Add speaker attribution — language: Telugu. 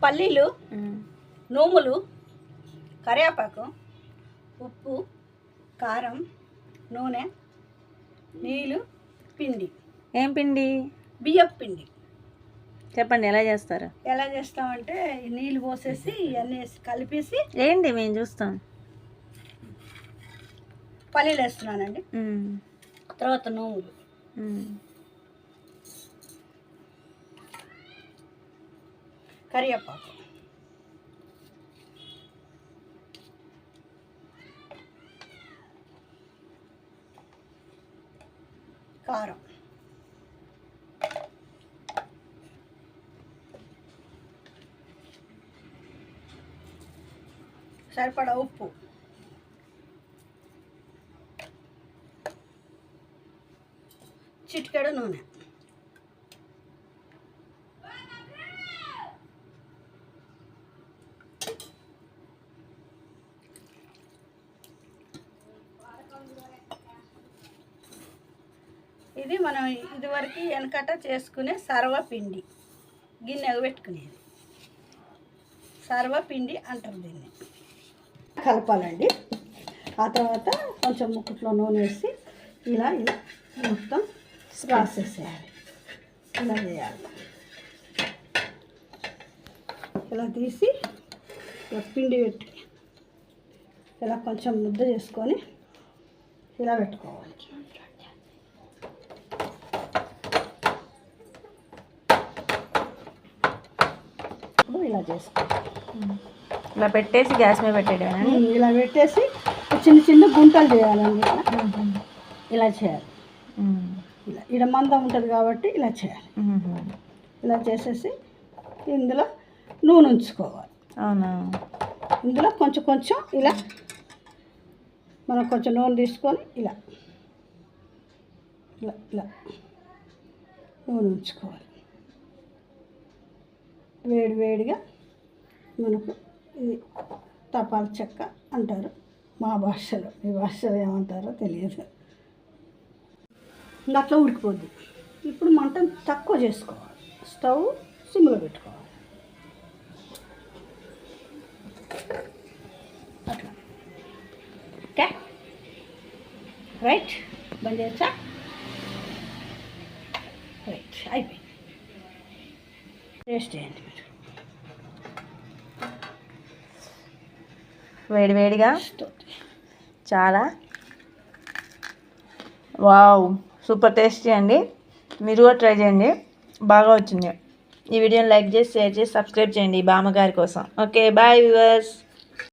Speaker 1: పల్లీలు, నూములు, కరివేపాకు, ఉప్పు, కారం, నూనె, నీళ్ళు, పిండి.
Speaker 2: ఏం పిండి?
Speaker 1: బియ్యపు పిండి.
Speaker 2: చెప్పండి ఎలా చేస్తారు?
Speaker 1: ఎలా చేస్తామంటే నీళ్ళు పోసేసి ఇవన్నీ వేసి కలిపేసి.
Speaker 2: ఏంటి మేము చూస్తాం.
Speaker 1: పల్లీలు వేస్తున్నానండి, తర్వాత నూనెలు, కరివేపాకు, కారం, సరిపడా ఉప్పు, చిటికెడు నూనె. ఇది మనం ఇదివరకు వెనకట చేసుకునే సర్వపిండి, గిన్నె పెట్టుకునేది సర్వపిండి అంటారు దీన్ని. కలపాలండి. ఆ తర్వాత కొంచెం ముక్కుట్లో నూనె వేసి ఇలా ఇలా మొత్తం రాసేసేయాలి. ఇలా చేయాలి. ఇలా తీసి ఇలా పిండి పెట్టి ఇలా కొంచెం ముద్ద చేసుకొని ఇలా పెట్టుకోవాలి. ఇలా చేసుకోవాలి.
Speaker 2: ఇలా పెట్టేసి గ్యాస్ మీద పెట్టేయడం.
Speaker 1: ఇలా పెట్టేసి చిన్న చిన్న గుంటలు చేయాలండి. ఇలా చేయాలి. ఇలా ఇడ మందం ఉంటుంది కాబట్టి ఇలా చేయాలి. ఇలా చేసేసి ఇందులో నూనె ఉంచుకోవాలి.
Speaker 2: అవునా?
Speaker 1: ఇందులో కొంచెం కొంచెం ఇలా మనం కొంచెం నూనె తీసుకొని ఇలా ఇలా ఇలా నూనె ఉంచుకోవాలి. వేడి వేడిగా మనకు ఇది తపాల చెక్క అంటారు మా భాషలో. మీ భాషలో ఏమంటారో తెలియదు. అట్లా ఉడికిపోద్ది. ఇప్పుడు మంట తక్కువ చేసుకోవాలి. స్టవ్ సిమ్లో పెట్టుకోవాలి. అట్లా ఓకే, రైట్. బంద్ చేయొచ్చా? రైట్, అయిపోయింది. టేస్ట్ చేయండి మీరు.
Speaker 2: వేడివేడిగా చాలా వావ్, సూపర్ టేస్టీ అండి. మీరు కూడా ట్రై చేయండి, బాగా వచ్చింది. ఈ వీడియోని లైక్ చేసి, షేర్ చేసి, సబ్స్క్రైబ్ చేయండి బామ్మగారి కోసం. Okay, bye viewers.